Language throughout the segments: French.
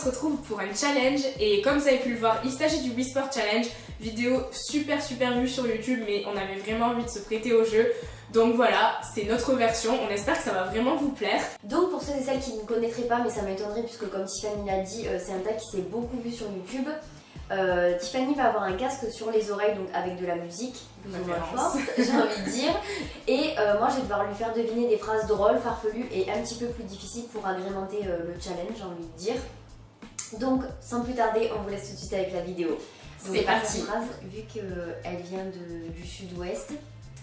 se retrouve pour un challenge et comme vous avez pu le voir, il s'agit du Wii Sport Challenge, vidéo super vue sur YouTube mais on avait vraiment envie de se prêter au jeu. Donc voilà, c'est notre version, on espère que ça va vraiment vous plaire. Donc pour ceux et celles qui ne connaîtraient pas, mais ça m'étonnerait puisque comme Tiffany l'a dit, c'est un tag qui s'est beaucoup vu sur YouTube. Tiffany va avoir un casque sur les oreilles, donc avec de la musique, plus ou moins forte, j'ai envie de dire. Et moi je vais devoir lui faire deviner des phrases drôles, farfelues et un petit peu plus difficiles pour agrémenter le challenge, j'ai envie de dire. Donc sans plus tarder, on vous laisse tout de suite avec la vidéo. C'est parti. Phrase, vu qu'elle vient du sud-ouest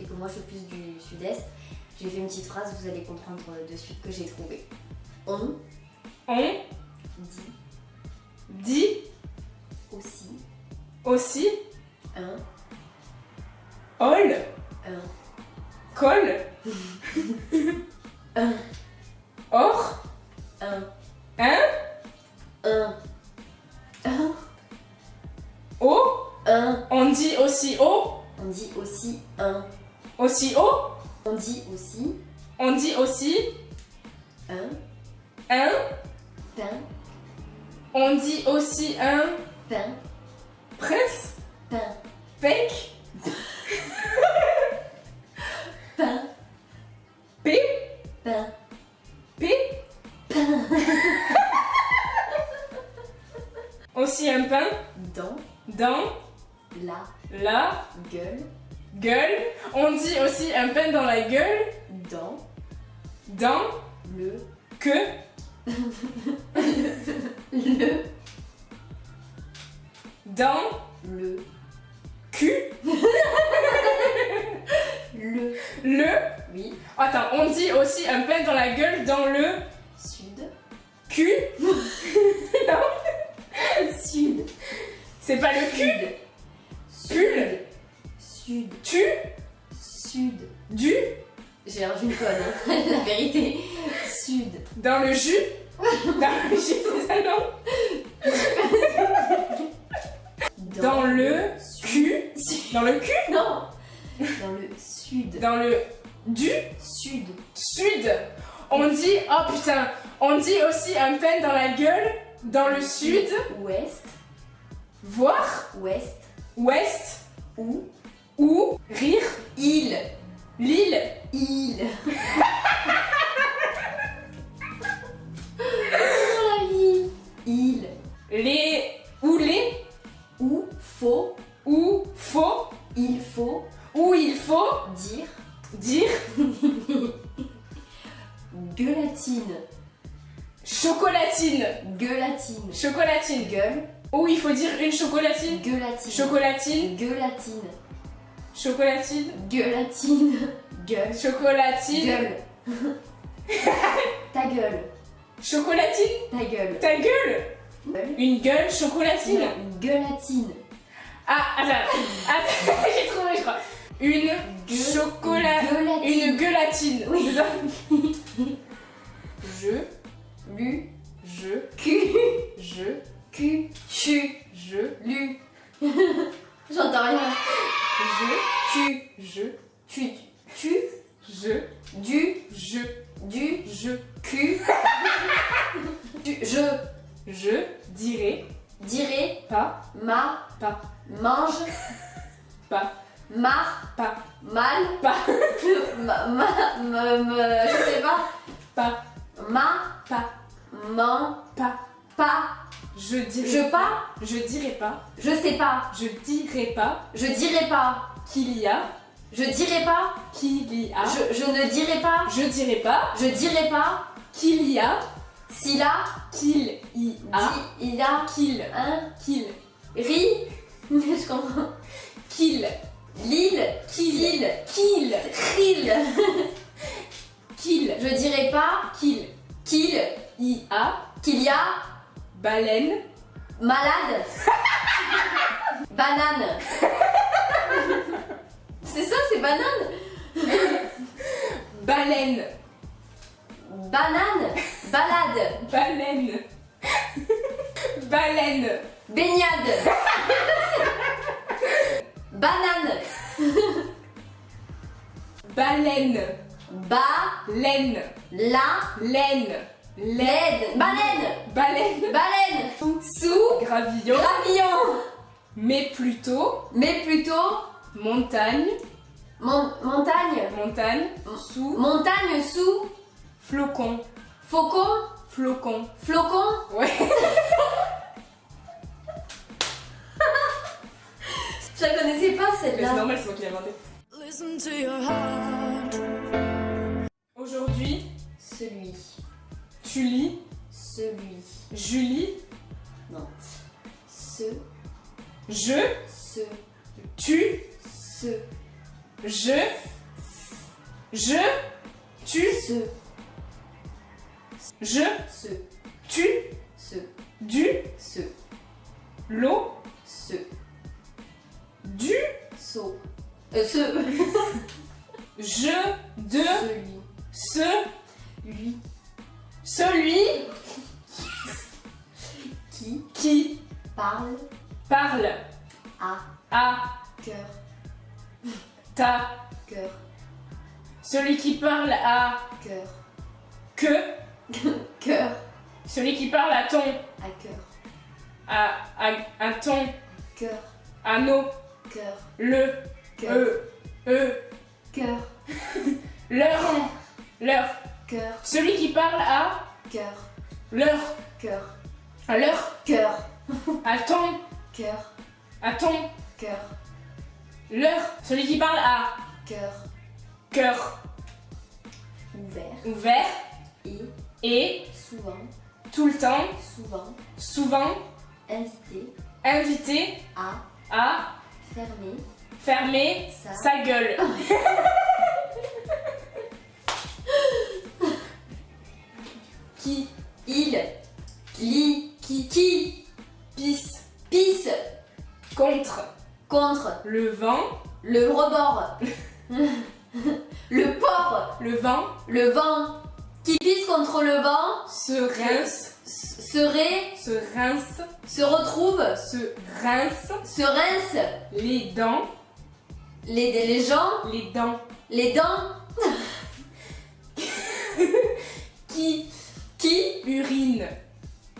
et que moi je suis plus du sud-est, j'ai fait une petite phrase, vous allez comprendre de suite que j'ai trouvé. On dit aussi un all col or o. On dit aussi o. On dit aussi un. Aussi o. On dit aussi un pain. On dit aussi un pain. prince. Pain. Fake. Pain. P. Pain. P. Aussi un pain dans la gueule. On dit aussi un pain dans la gueule dans le dans le cul. Le. Oui. Attends, on dit aussi un pain dans la gueule dans le sud. Cul. Non. Sud. C'est pas le cul. Pull. Sud. Tu. Sud. Du. J'ai un jus de conne, hein. La vérité. Sud. Dans le jus. Dans le jus, c'est ça, non? Dans le cul. Dans le cul? Non. Dans le sud. Dans le du sud. Sud. On dit, oh putain, on dit aussi un pain dans la gueule dans le sud. Ouest. Voir. Ouest. Ouest. Ou. Rire. Île. L'île. Île. Oh la vie. Île. Les. Ou les. Ou faut. Ou faut. Il faut. Où il faut. Dire. Gueulatine. Chocolatine. Gueulatine. Chocolatine. Gueule. Où il faut dire une chocolatine. Gueulatine. Chocolatine. Gueulatine. Chocolatine. Gueulatine. Gueule. Chocolatine. Gueule. Ta gueule. Chocolatine. Ta gueule. Ta gueule. Une gueule chocolatine. Une gueulatine. Ah, attends, j'ai trouvé, je crois. Une gueulatine. Une gueulatine. Oui. C'est ça. J'entends rien. Je dirai pas mange pas mal pas je sais pas je dirai pas je sais pas je dirai pas qu'il y a je dirai pas je ne dirai pas je dirai pas qu'il y a s'il a qu'il y a il a qu'il ri je comprends qu'il l'île qu'il je dirais pas qu'il y a baleine malade banane c'est ça, c'est banane baleine banane balade baleine baignade banane baleine ba laine la laine Laide. Baleine. Baleine. Baleine. Sous. Gravillon. Gravillon. Mais plutôt. Montagne. Montagne. Sous. Montagne sous. Flocon. Faucon. Flocon. Flocon. Ouais. Je la connaissais pas Mais c'est celle-là. normal, c'est moi qui l'ai inventé. Aujourd'hui, Celui. tu lis Celui. Julie. Non. Ce. Je. Tu. Ce. Je. Tu. Ce. Je. Ce. Tu. Ce. Du. Ce. L'eau. Ce. Du. So. Ce. Je. De. Celui. Ce. Lui. Celui. Qui. Parle. Parle. À. Cœur. Ta. Cœur. Celui qui parle à. Cœur. Que. Cœur. Celui qui parle à ton. À cœur. À ton. Cœur. Anneau. Cœur. Le. Cœur. Cœur. Cœur. L'heure. Cœur. Celui qui parle à. Cœur. L'heure. Cœur. À l'heure. Cœur. À ton. Cœur. À ton. Cœur. L'heure. Celui qui parle à. Cœur. Cœur. Ouvert. Ouvert. Et. Souvent. Tout le temps. Souvent. Souvent. Invité. Invité. À. Fermé. Fermer. Sa gueule. Qui. Il. Qui. Pisse. Pisse. Contre. Contre. Le vent. Le rebord. Le port. Le vent. Le vent. Qui pisse contre le vent. Se rince. Serait. Se rince. Se retrouve. Se rince. Se rince. Les dents. Les gens. Les dents. Les dents. Qui. Urine.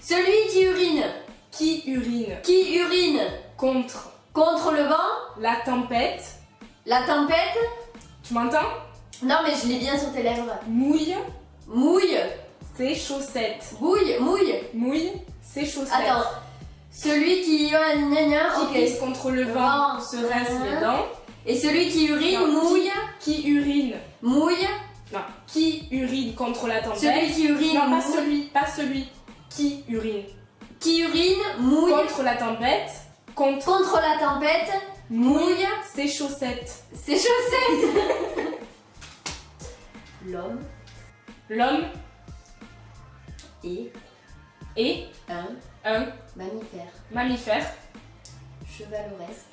Celui qui urine. Qui urine. Qui urine. Contre. Contre le vent. La tempête. La tempête. Tu m'entends? Non mais je l'ai bien sur tes lèvres. Mouille. Mouille. Ses chaussettes. Mouille. Mouille. Ses chaussettes. Attends. Celui qui... Qui pisse contre le vent. Se rince les dents. Et celui qui urine, Non, mouille. Qui urine. Mouille. Non. Qui urine contre la tempête. Celui qui urine, Non, mouille. pas celui. Qui urine. Qui urine, mouille. Contre la tempête. Contre la tempête, mouille. Ses chaussettes. Ses chaussettes. L'homme L'homme est un mammifère. mammifère. Chevaleresque.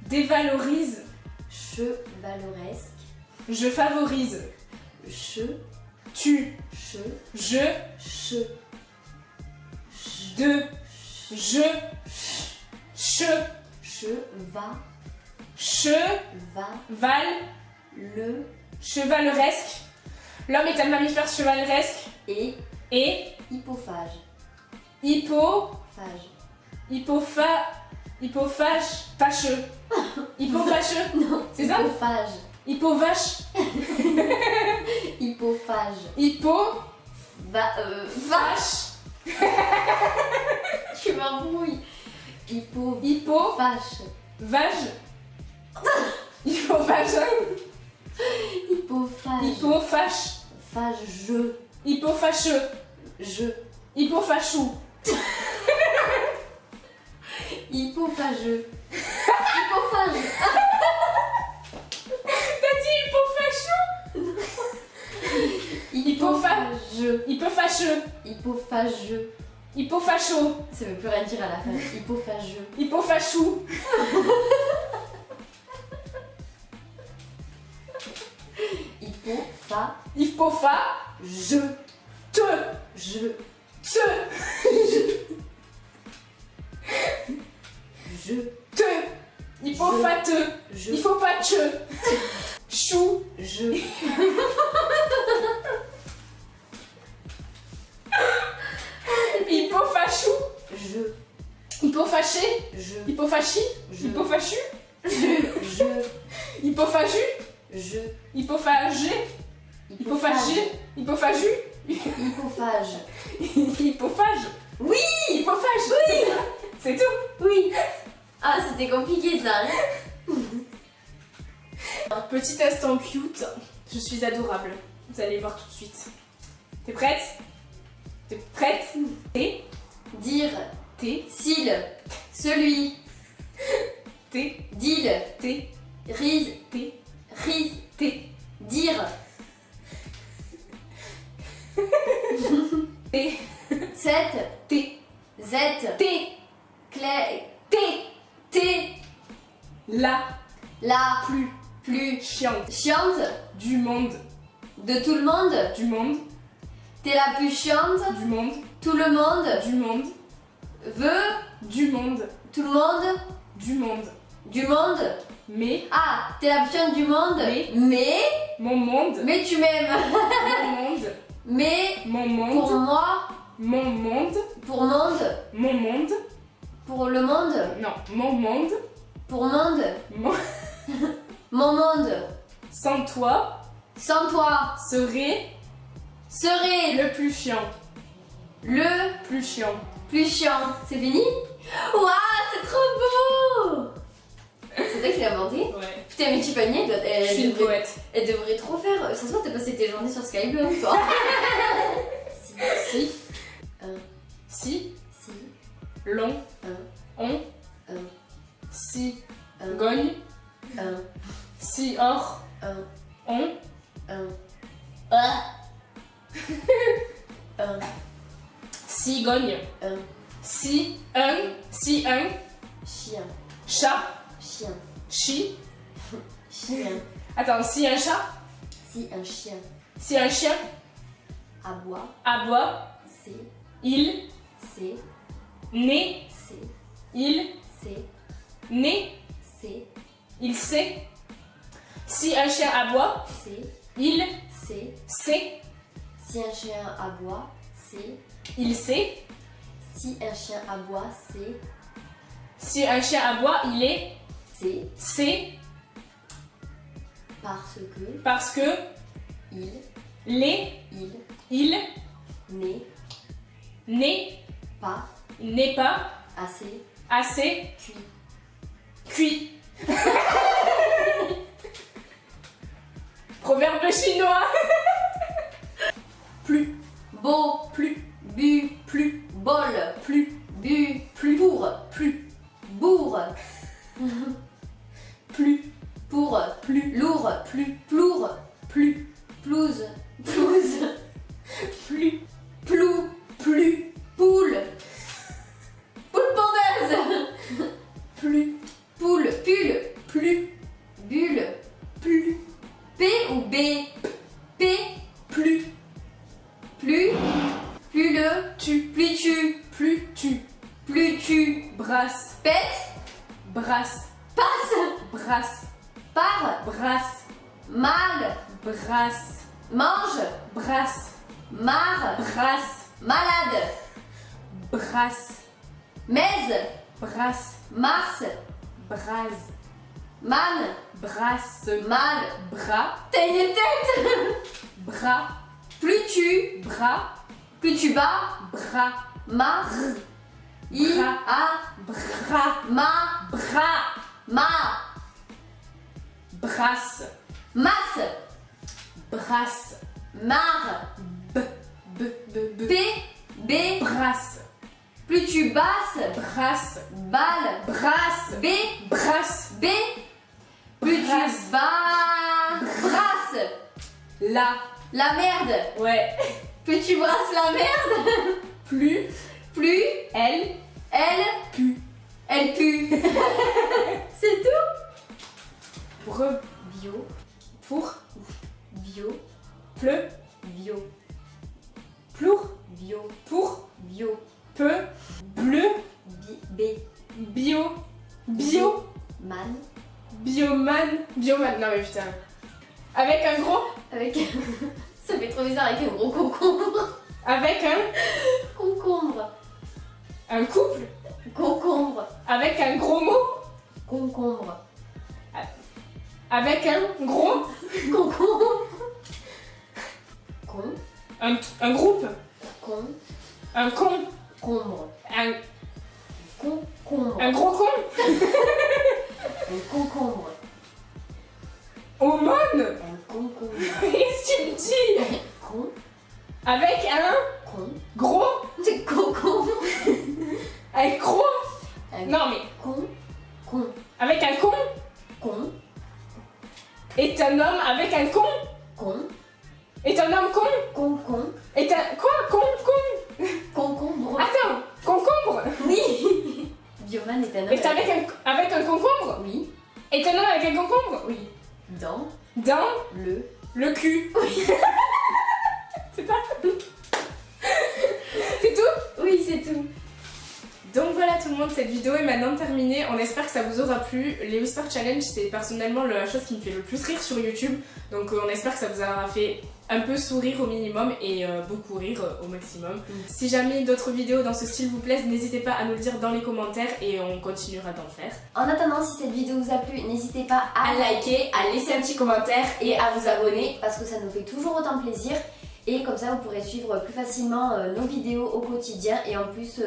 Dévalorise. Chevaleresque. Je favorise. Tu. Je. De. Je. Cheval. Le. Chevaleresque. L'homme est un mammifère chevaleresque. Et. Hypophage. Fâcheux. Hypofâcheux. Non. C'est ça? Hypophage. Hypovache. Hypophage. Vache. Tu m'embrouilles. Hypophage. Vage. Hypovagin. Hypophage. Hypofâche. Phage. Hypofâcheux. Hypofâchou. Hypophageux. Hypophage. T'as dit hypofâchou? Hypophageux. Hypofâcheux. Hypophageux. Hypofacho. Ça veut plus rien dire à la fin. Hypophageux. Hypofachou. Hypofa. Je. Hypofateux. Je. Hypopatcheux. Chou. Je. Hypophagu. Je. Hypophagu. Je. Hypophagé. Hypophagie. Hypophagu. Hypophage. Hypophage. Oui. Hypophage. Oui. C'est tout. Oui. Ah, c'était compliqué ça. Un petit instant cute. Je suis adorable. Vous allez voir tout de suite. T'es prête? T'es prête? T. Dire. T. Cil. Celui. T. Deal. T. Rise. T. Rise. T. Dire. T. 7. T. Z. T. Clé. T. T. La. La. Plus. Plus. Chiante. Chiante. Du monde. De tout le monde. Du monde. T'es la plus chiante. Du monde. Tout le monde. Du monde. Veut. Du monde. Tout le monde. Du monde. Du monde. Mais. Ah, t'es la plus chiante du monde. Mais. Mon monde. Mais tu m'aimes. Mon monde. Mais. Mon Pour monde. moi. Mon monde. Pour monde. Mon monde. Pour le monde. Non. Mon monde. Pour monde. Mon... Mon monde. Sans toi. Sans toi. Serait. Serait Le plus chiant. le Plus chiant. plus chiant. C'est fini? Waouh, c'est trop beau! C'est toi qui l'as inventé? Ouais. Putain, mais Tiffany, Je suis une poète. elle devrait trop faire. Ça se voit, t'as passé tes journées sur Skyblog, toi. Si. Un. Si. Si. Long. Un. On. Un. Si. Un. Gogne. Un. Si. Or. Un. On. Un. Ah. Un. Si. Gogne. Un. Si. Un. Si. Un. Chien. Chat. Chien. Chi. Chien. Attends. Si un chat. Si un chien Si un chien. aboie, Aboie. c'est, Il. c'est, Né. c'est, Il. c'est, Né. c'est, Il sait. Si un chien aboie. c'est, Il. c'est. Sait. Si un chien aboie, c'est. Il sait. Si un chien aboie, c'est. Si un chien aboie, il est. C'est C'est. parce que Parce que. il, Les. il Il. n'est N'est. pas Il n'est pas. assez Assez. cuit. Cuit. Proverbe chinois. Plus. Beau, Plus. bu, Plus. bol, Plus. bu, Plus. pour, Plus. bourre, Plus. pour, Plus. lourd, Plus. plour, Plus. pelouse, pelouse, Plus. plou, Plus. poule, poule pondeuse, Plus. poule, pull, Plus. bulle, Plus. P ou B, P, Plus. plus, plus le, Tu. plus tu, Plus. Tu. plus tu, Brasse. pète, Brasse. passe, Brasse. part, Brasse. mal, Brasse. mange, Brasse. marre, Brasse. malade, Brasse. mèse, Brasse. mars, Brase. man, Brasse. mal, Bras. t'as une tête, Bras. plus tu, Bras. plus tu bats, Bras. mar, i, Bras. a, Bras. ma, Bras. ma, Brasse. masse, Brasse. marre, B. B. B. B. p, b, Brasse. plus tu basses, Brasse. balle, Brasse. b, Brasse. b, plus Brasse. tu bas, brasse, La. la merde, Ouais. plus tu brasses la merde, Plus. plus, Elle. elle, Pue. elle pue. C'est tout. Bre. Bio, Pour. bio, Pleu. bio, Plour. bio, Pour. bio, Peu. Bleu. b, Bio. Bio. man, Bioman. Bioman. Non mais putain. Avec un gros. avec, ça fait trop bizarre avec un gros concombre, Avec concombre, un couple. concombre, Avec un gros mot. Concombre. Avec un gros. Concombre. Con. Un groupe. Con. Un con. Combre. Un Concombre. gros con. Un concombre. Aumône. Un concombre. Qu'est-ce que tu me dis? Con. Avec un Con. gros. C'est concombre. Un gros. Un Non mais. con. Con. Avec un con. Con. Est un homme avec un con. Con. Est un homme con. Concombre. Est un. Quoi? Con. Concombre. Attends. Concombre. Oui. Bioman est un homme. Est avec un concombre. Oui. Est un homme avec un concombre. Oui. Dans. Dans Le cul. C'est ça? C'est tout? Oui, c'est tout. Donc voilà tout le monde, cette vidéo est maintenant terminée. On espère que ça vous aura plu. Les Whisper Challenge, c'est personnellement la chose qui me fait le plus rire sur YouTube. Donc on espère que ça vous aura fait un peu sourire au minimum et beaucoup rire au maximum. Si jamais d'autres vidéos dans ce style vous plaisent, n'hésitez pas à nous le dire dans les commentaires et on continuera d'en faire. En attendant, si cette vidéo vous a plu, n'hésitez pas à liker, à laisser un petit commentaire et à vous abonner parce que ça nous fait toujours autant plaisir. Et comme ça, vous pourrez suivre plus facilement nos vidéos au quotidien. Et en plus,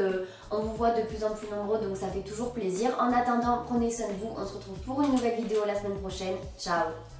on vous voit de plus en plus nombreux, donc ça fait toujours plaisir. En attendant, prenez soin de vous. On se retrouve pour une nouvelle vidéo la semaine prochaine. Ciao!